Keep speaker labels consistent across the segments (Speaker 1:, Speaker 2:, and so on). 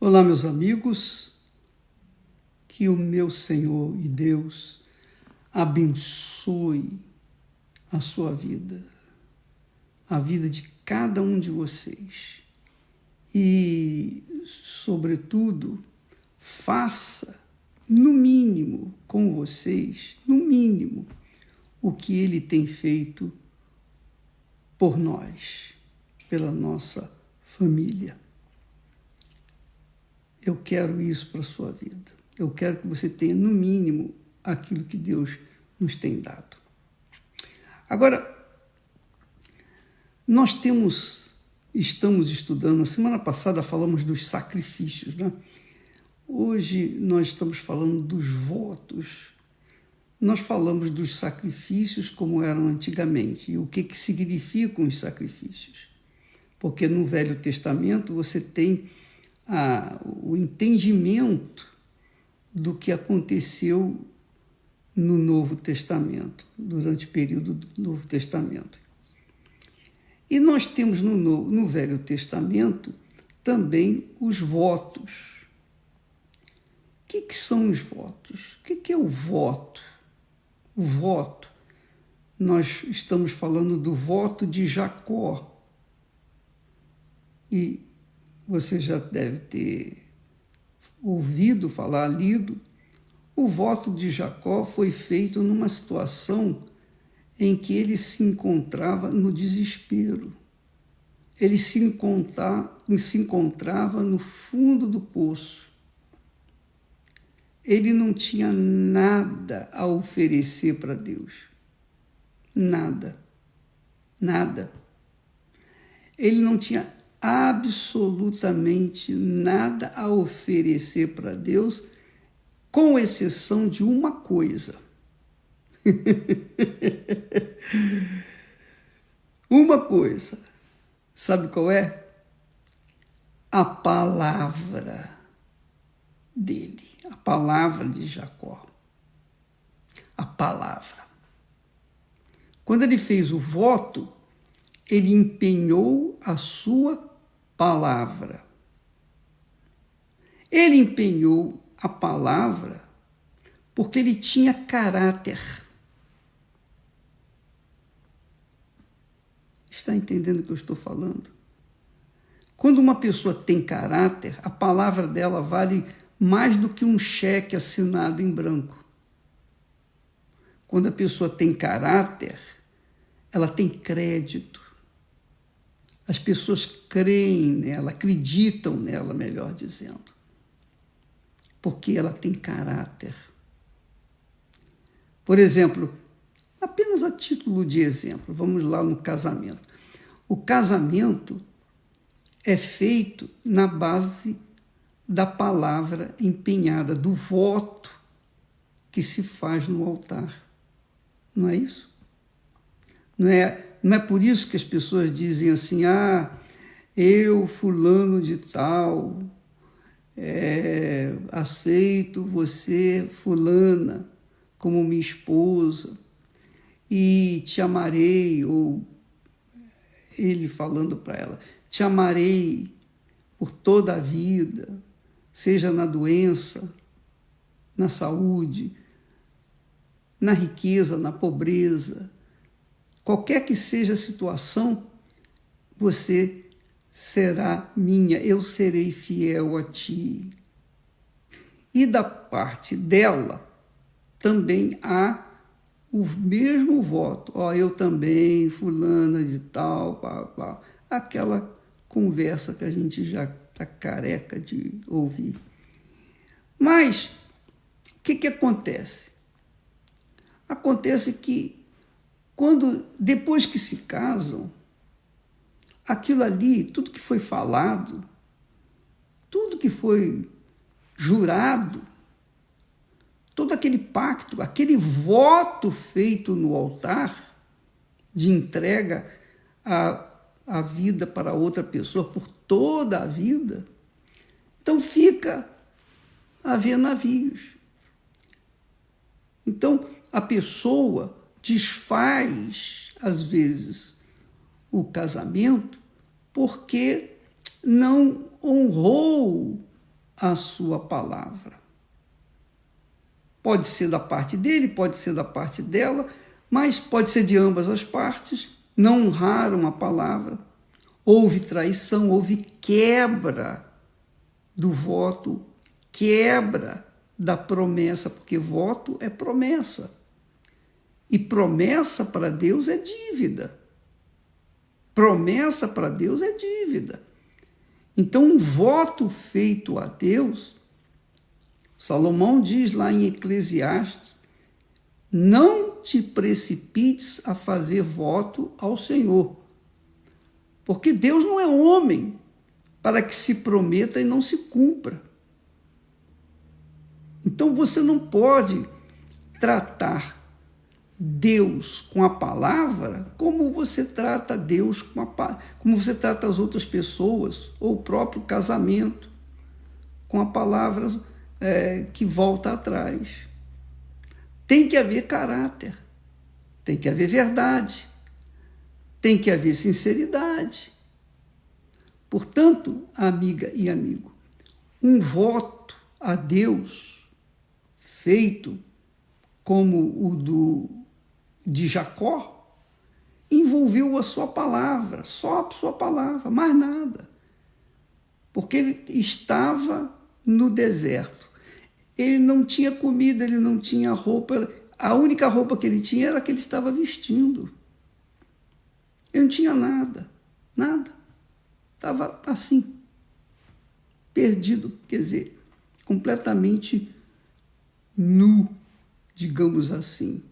Speaker 1: Olá, meus amigos, que o meu Senhor e Deus abençoe a sua vida, a vida de cada um de vocês e, sobretudo, faça, no mínimo, com vocês, no mínimo, o que Ele tem feito por nós, pela nossa família. Eu quero isso para a sua vida. Eu quero que você tenha, no mínimo, aquilo que Deus nos tem dado. Agora, nós estamos estudando, na semana passada falamos dos sacrifícios, né? Hoje nós estamos falando dos votos. Nós falamos dos sacrifícios como eram antigamente e o que significam os sacrifícios. Porque no Velho Testamento você tem o entendimento do que aconteceu no Novo Testamento, durante o período do Novo Testamento. E nós temos no Velho Testamento também os votos. O que são os votos? O que é o voto? O voto, nós estamos falando do voto de Jacó. E você já deve ter ouvido falar, lido. O voto de Jacó foi feito numa situação em que ele se encontrava no desespero. Ele se encontrava no fundo do poço. Ele não tinha nada a oferecer para Deus. Nada. Nada. Ele não tinha absolutamente nada a oferecer para Deus, com exceção de uma coisa. Uma coisa. Sabe qual é? A palavra dele. A palavra de Jacó. A palavra. Quando ele fez o voto, ele empenhou a sua palavra. Ele empenhou a palavra porque ele tinha caráter. Está entendendo o que eu estou falando? Quando uma pessoa tem caráter, a palavra dela vale mais do que um cheque assinado em branco. Quando a pessoa tem caráter, ela tem crédito. As pessoas creem nela, acreditam nela, melhor dizendo, porque ela tem caráter. Por exemplo, apenas a título de exemplo, vamos lá no casamento. O casamento é feito na base da palavra empenhada, do voto que se faz no altar. Não é isso? Não é por isso que as pessoas dizem assim, eu, fulano de tal, aceito você, fulana, como minha esposa, e te amarei, ou ele falando para ela, te amarei por toda a vida, seja na doença, na saúde, na riqueza, na pobreza, qualquer que seja a situação, você será minha, eu serei fiel a ti. E da parte dela, também há o mesmo voto. Eu também, fulana de tal, pá. Aquela conversa que a gente já está careca de ouvir. Mas, o que acontece? Acontece que, depois que se casam, aquilo ali, tudo que foi falado, tudo que foi jurado, todo aquele pacto, aquele voto feito no altar de entrega a vida para outra pessoa por toda a vida, então fica a ver navios. Então, a pessoa desfaz, às vezes, o casamento porque não honrou a sua palavra. Pode ser da parte dele, pode ser da parte dela, mas pode ser de ambas as partes. Não honraram a palavra. Houve traição, houve quebra do voto, quebra da promessa, porque voto é promessa. E promessa para Deus é dívida. Promessa para Deus é dívida. Então, um voto feito a Deus, Salomão diz lá em Eclesiastes, não te precipites a fazer voto ao Senhor, porque Deus não é homem para que se prometa e não se cumpra. Então, você não pode tratar Deus com a palavra como você trata Deus como você trata as outras pessoas, ou o próprio casamento, com a palavra que volta atrás. Tem que haver caráter, tem que haver verdade, tem que haver sinceridade. Portanto, amiga e amigo, um voto a Deus feito como o de Jacó, envolveu a sua palavra, só a sua palavra, mais nada. Porque ele estava no deserto. Ele não tinha comida, ele não tinha roupa. A única roupa que ele tinha era a que ele estava vestindo. Ele não tinha nada, nada. Estava assim, perdido, quer dizer, completamente nu, digamos assim.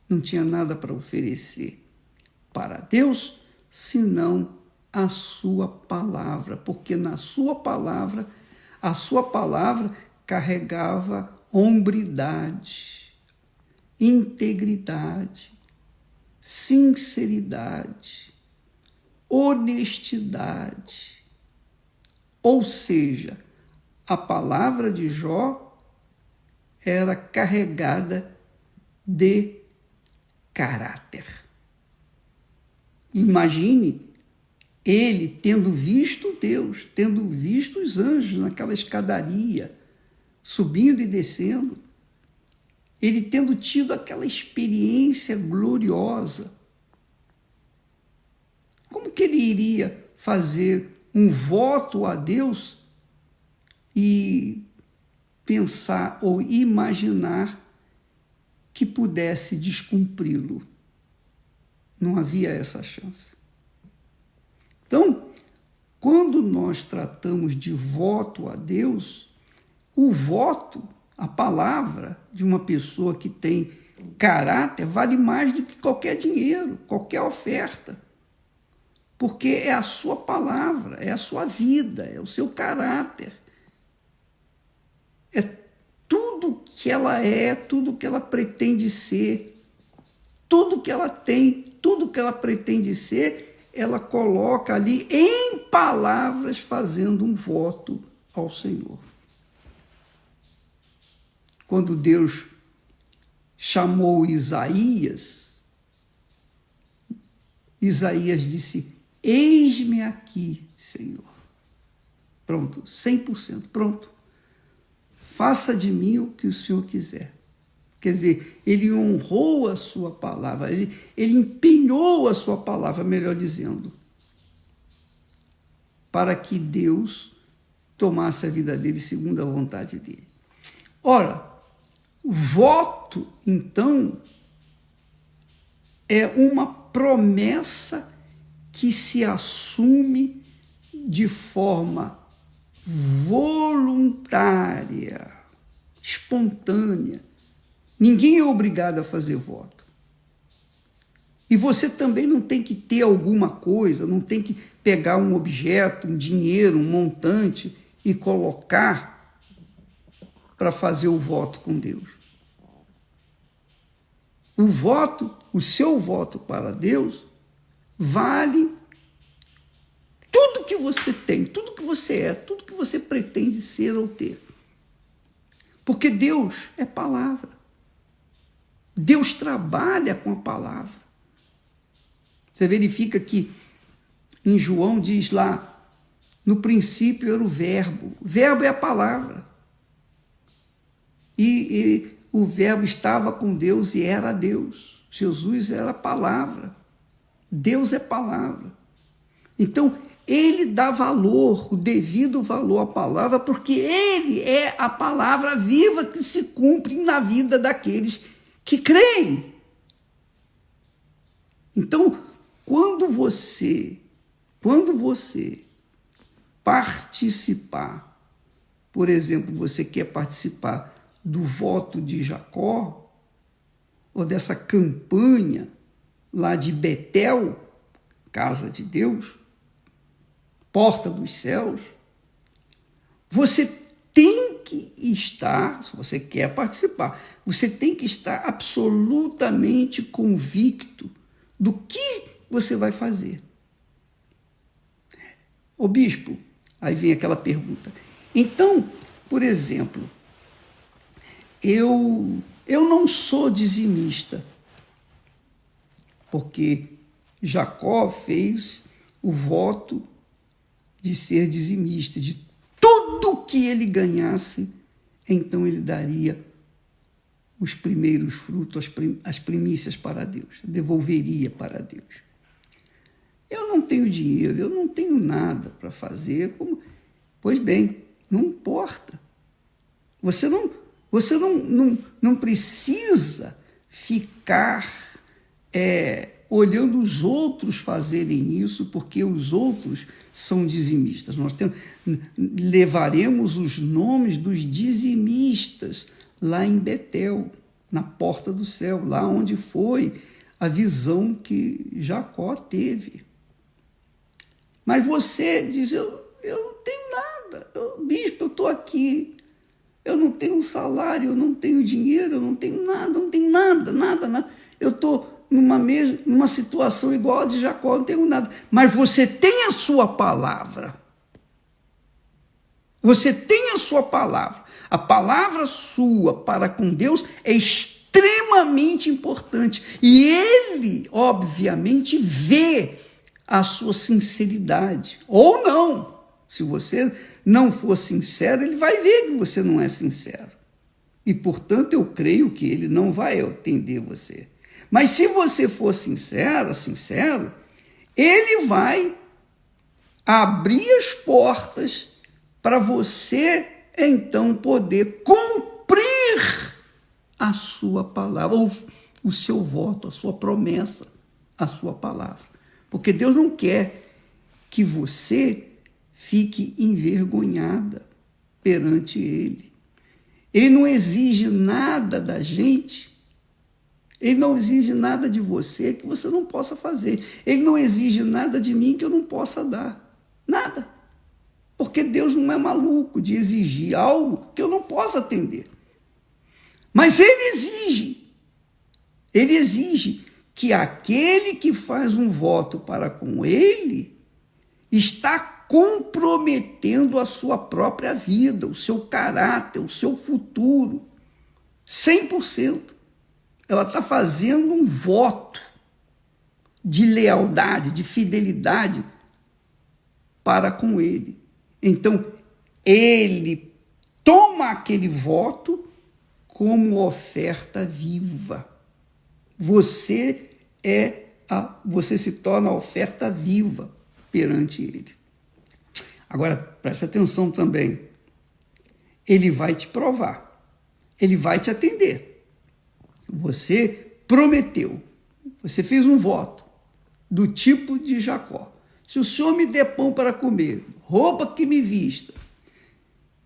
Speaker 1: Não tinha nada para oferecer para Deus, senão a sua palavra, porque na sua palavra, a sua palavra carregava hombridade, integridade, sinceridade, honestidade. Ou seja, a palavra de Jó era carregada de caráter. Imagine ele tendo visto Deus, tendo visto os anjos naquela escadaria, subindo e descendo, ele tendo tido aquela experiência gloriosa. Como que ele iria fazer um voto a Deus e pensar ou imaginar que pudesse descumpri-lo? Não havia essa chance. Então, quando nós tratamos de voto a Deus, o voto, a palavra de uma pessoa que tem caráter, vale mais do que qualquer dinheiro, qualquer oferta. Porque é a sua palavra, é a sua vida, é o seu caráter. É tudo que ela é, tudo que ela pretende ser, tudo que ela tem, tudo que ela pretende ser, ela coloca ali em palavras, fazendo um voto ao Senhor. Quando Deus chamou Isaías, Isaías disse: eis-me aqui, Senhor. Pronto, 100%, pronto. Faça de mim o que o Senhor quiser. Quer dizer, ele honrou a sua palavra, ele empenhou a sua palavra, melhor dizendo, para que Deus tomasse a vida dele segundo a vontade dele. Ora, voto, então, é uma promessa que se assume de forma voluntária, espontânea. Ninguém é obrigado a fazer voto. E você também não tem que ter alguma coisa, não tem que pegar um objeto, um dinheiro, um montante e colocar para fazer o voto com Deus. O voto, o seu voto para Deus, vale tudo que você tem, tudo que você é, tudo que você pretende ser ou ter. Porque Deus é palavra. Deus trabalha com a palavra. Você verifica que em João diz lá, No princípio era o verbo. O verbo é a palavra. E o verbo estava com Deus e era Deus. Jesus era a palavra. Deus é palavra. Então, ele dá valor, o devido valor à palavra, porque ele é a palavra viva que se cumpre na vida daqueles que creem. Então, quando você participar, por exemplo, você quer participar do voto de Jacó, ou dessa campanha lá de Betel, casa de Deus, porta dos céus, você tem que estar, se você quer participar, você tem que estar absolutamente convicto do que você vai fazer. Ô bispo, aí vem aquela pergunta. Então, por exemplo, eu não sou dizimista, porque Jacó fez o voto de ser dizimista, de tudo que ele ganhasse, então ele daria os primeiros frutos, as primícias para Deus, devolveria para Deus. Eu não tenho dinheiro, eu não tenho nada para fazer. Pois bem, não importa. Você não precisa ficar olhando os outros fazerem isso, porque os outros são dizimistas. Nós levaremos os nomes dos dizimistas lá em Betel, na porta do céu, lá onde foi a visão que Jacó teve. Mas você diz, eu não tenho nada, bispo, eu estou aqui, eu não tenho um salário, eu não tenho dinheiro, eu não tenho nada. Eu estou numa situação igual a de Jacó, eu não tenho nada. Mas você tem a sua palavra. Você tem a sua palavra. A palavra sua para com Deus é extremamente importante. E ele, obviamente, vê a sua sinceridade. Ou não. Se você não for sincero, ele vai ver que você não é sincero. E, portanto, eu creio que ele não vai atender você. Mas se você for sincero, ele vai abrir as portas para você, então, poder cumprir a sua palavra, ou o seu voto, a sua promessa, a sua palavra. Porque Deus não quer que você fique envergonhada perante Ele. Ele não exige nada da gente, Ele não exige nada de você que você não possa fazer. Ele não exige nada de mim que eu não possa dar. Nada. Porque Deus não é maluco de exigir algo que eu não possa atender. Mas Ele exige que aquele que faz um voto para com Ele está comprometendo a sua própria vida, o seu caráter, o seu futuro, 100%. Ela está fazendo um voto de lealdade, de fidelidade para com Ele. Então, ele toma aquele voto como oferta viva. Você se torna a oferta viva perante Ele. Agora, preste atenção também. Ele vai te provar. Ele vai te atender. Você prometeu. Você fez um voto do tipo de Jacó. Se o Senhor me der pão para comer, roupa que me vista,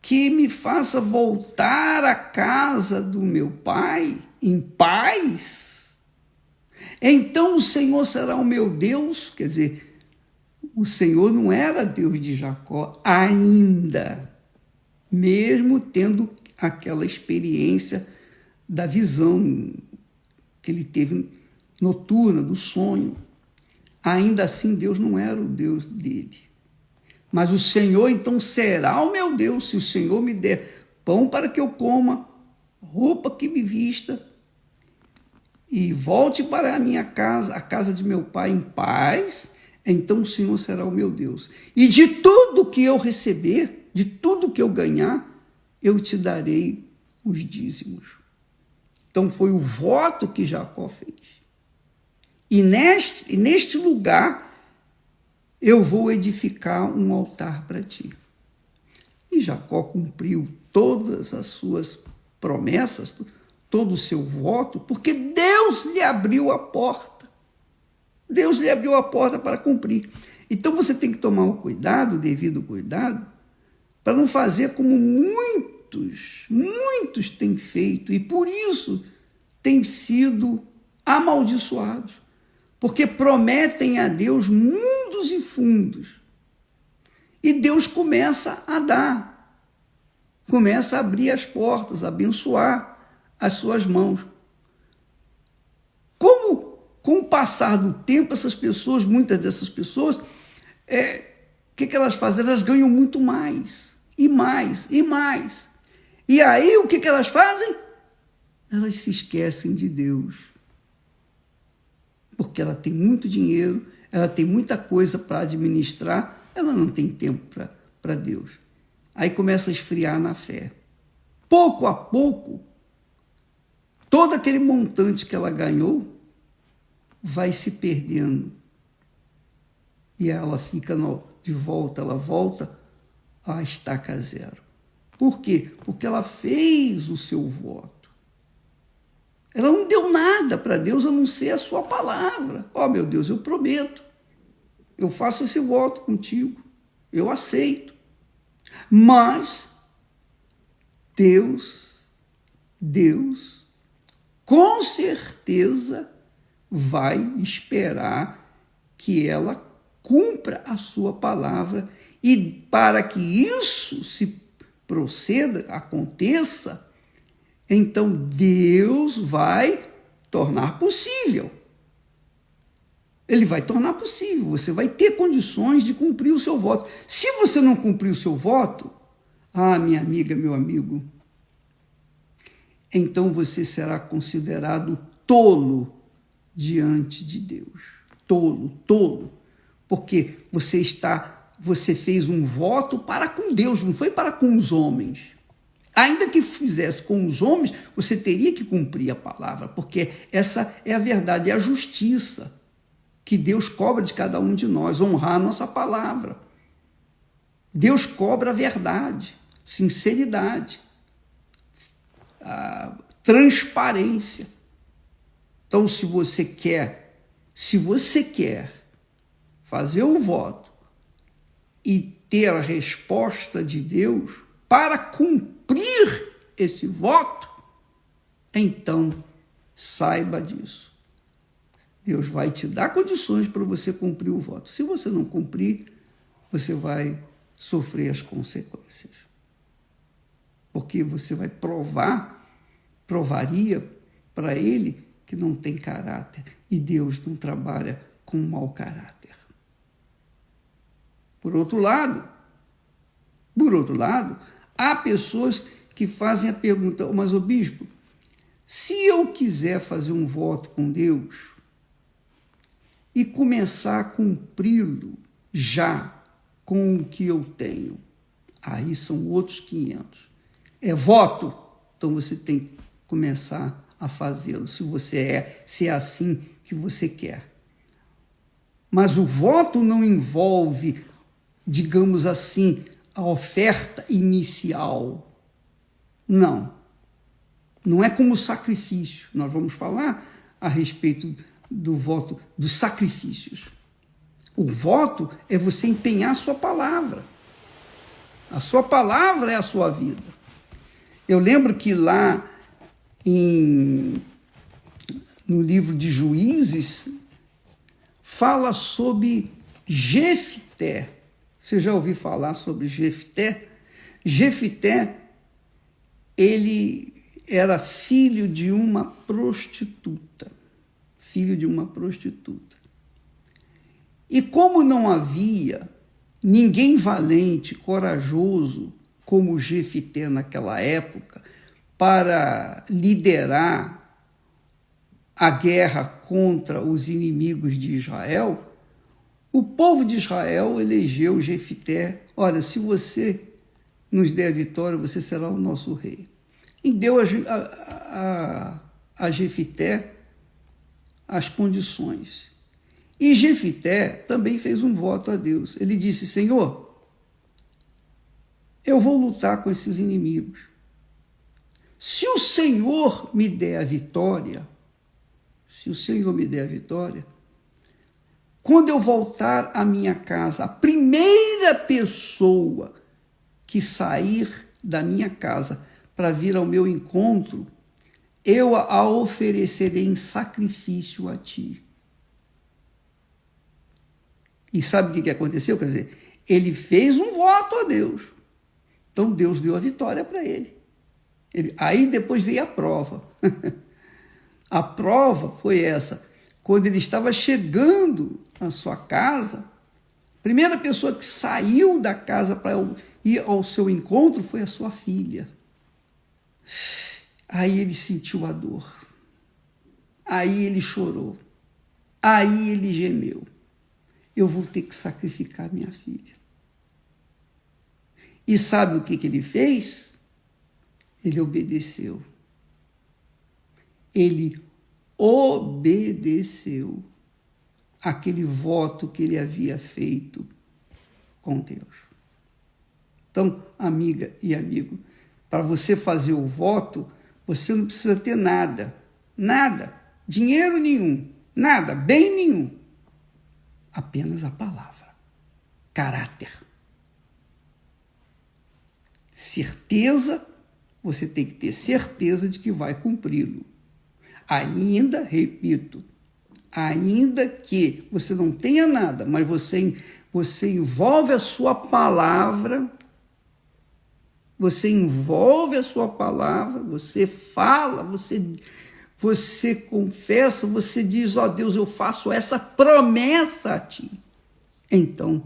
Speaker 1: que me faça voltar à casa do meu pai em paz, então o Senhor será o meu Deus. Quer dizer, o Senhor não era Deus de Jacó ainda, mesmo tendo aquela experiência da visão que ele teve noturna, do sonho. Ainda assim, Deus não era o Deus dele. Mas o Senhor, então, será o meu Deus, se o Senhor me der pão para que eu coma, roupa que me vista, e volte para a minha casa, a casa de meu pai, em paz, então o Senhor será o meu Deus. E de tudo que eu receber, de tudo que eu ganhar, eu te darei os dízimos. Então foi o voto que Jacó fez. E neste lugar eu vou edificar um altar para ti. E Jacó cumpriu todas as suas promessas, todo o seu voto, porque Deus lhe abriu a porta. Deus lhe abriu a porta para cumprir. Então você tem que tomar o cuidado, o devido cuidado, para não fazer como muitos têm feito, e por isso têm sido amaldiçoados, porque prometem a Deus mundos e fundos, e Deus começa a dar, começa a abrir as portas, a abençoar as suas mãos. Como, com o passar do tempo, essas pessoas, muitas dessas pessoas, o que elas fazem? Elas ganham muito mais, e mais, e mais. E aí, o que elas fazem? Elas se esquecem de Deus. Porque ela tem muito dinheiro, ela tem muita coisa para administrar, ela não tem tempo para Deus. Aí começa a esfriar na fé. Pouco a pouco, todo aquele montante que ela ganhou vai se perdendo. E ela fica de volta, ela volta à estaca zero. Por quê? Porque ela fez o seu voto. Ela não deu nada para Deus a não ser a sua palavra. Ó, meu Deus, eu prometo. Eu faço esse voto contigo. Eu aceito. Mas Deus, com certeza, vai esperar que ela cumpra a sua palavra, e para que isso se proceda, aconteça, então Deus vai tornar possível. Ele vai tornar possível, você vai ter condições de cumprir o seu voto. Se você não cumprir o seu voto, minha amiga, meu amigo, então você será considerado tolo diante de Deus. Tolo. Porque você fez um voto para com Deus, não foi para com os homens. Ainda que fizesse com os homens, você teria que cumprir a palavra, porque essa é a verdade, é a justiça que Deus cobra de cada um de nós, honrar a nossa palavra. Deus cobra a verdade, sinceridade, a transparência. Então, se você quer fazer o voto e ter a resposta de Deus para cumprir esse voto, então saiba disso. Deus vai te dar condições para você cumprir o voto. Se você não cumprir, você vai sofrer as consequências. Porque você vai provaria para ele que não tem caráter. E Deus não trabalha com mau caráter. Por outro lado, há pessoas que fazem a pergunta: mas, ô bispo, se eu quiser fazer um voto com Deus e começar a cumpri-lo já com o que eu tenho, aí são outros 500. É voto? Então você tem que começar a fazê-lo, se é assim que você quer. Mas o voto não envolve, digamos assim, a oferta inicial. Não é como o sacrifício. Nós vamos falar a respeito do voto, dos sacrifícios. O voto é você empenhar a sua palavra. A sua palavra é a sua vida. Eu lembro que lá no livro de Juízes, fala sobre Jefté. Você já ouviu falar sobre Jefté? Jefté, ele era filho de uma prostituta. E como não havia ninguém valente, corajoso, como Jefté naquela época, para liderar a guerra contra os inimigos de Israel, O povo de Israel elegeu Jefité. Olha, se você nos der a vitória, você será o nosso rei. E deu a Jefité as condições. E Jefité também fez um voto a Deus. Ele disse: Senhor, eu vou lutar com esses inimigos. Se o Senhor me der a vitória, quando eu voltar à minha casa, a primeira pessoa que sair da minha casa para vir ao meu encontro, eu a oferecerei em sacrifício a ti. E sabe o que aconteceu? Quer dizer, ele fez um voto a Deus. Então Deus deu a vitória para ele. Aí depois veio a prova. A prova foi essa. Quando ele estava chegando na sua casa, a primeira pessoa que saiu da casa para ir ao seu encontro foi a sua filha. Aí ele sentiu a dor. Aí ele chorou. Aí ele gemeu. Eu vou ter que sacrificar minha filha. E sabe o que ele fez? Ele obedeceu. Ele obedeceu aquele voto que ele havia feito com Deus. Então, amiga e amigo, para você fazer o voto, você não precisa ter nada, dinheiro nenhum, nada, bem nenhum, apenas a palavra, caráter. Certeza, você tem que ter certeza de que vai cumpri-lo. Ainda, repito, ainda que você não tenha nada, mas você envolve a sua palavra, você fala, você confessa, você diz: ó Deus, eu faço essa promessa a ti. Então,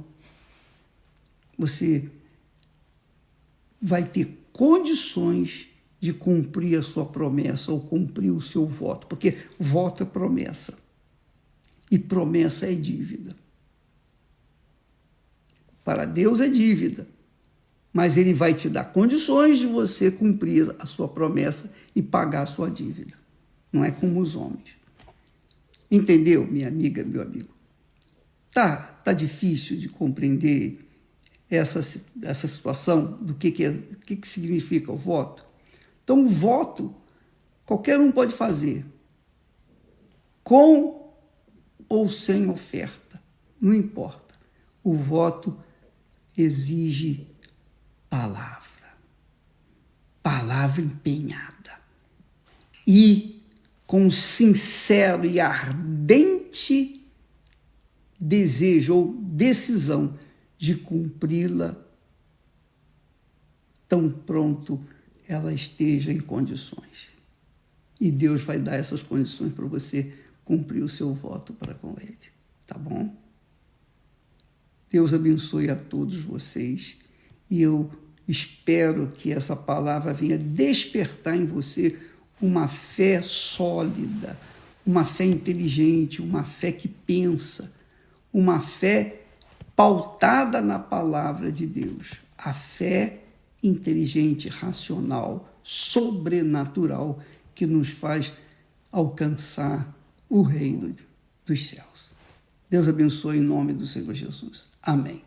Speaker 1: você vai ter condições de cumprir a sua promessa ou cumprir o seu voto, porque voto é promessa e promessa é dívida. Para Deus é dívida, mas Ele vai te dar condições de você cumprir a sua promessa e pagar a sua dívida. Não é como os homens. Entendeu, minha amiga, meu amigo? Tá difícil de compreender essa situação do que significa o voto? Então, o voto, qualquer um pode fazer, com ou sem oferta, não importa. O voto exige palavra empenhada e com sincero e ardente desejo ou decisão de cumpri-la tão pronto ela esteja em condições. E Deus vai dar essas condições para você cumprir o seu voto para com Ele. Tá bom? Deus abençoe a todos vocês e eu espero que essa palavra venha despertar em você uma fé sólida, uma fé inteligente, uma fé que pensa, uma fé pautada na palavra de Deus. A fé inteligente, racional, sobrenatural, que nos faz alcançar o reino dos céus. Deus abençoe em nome do Senhor Jesus. Amém.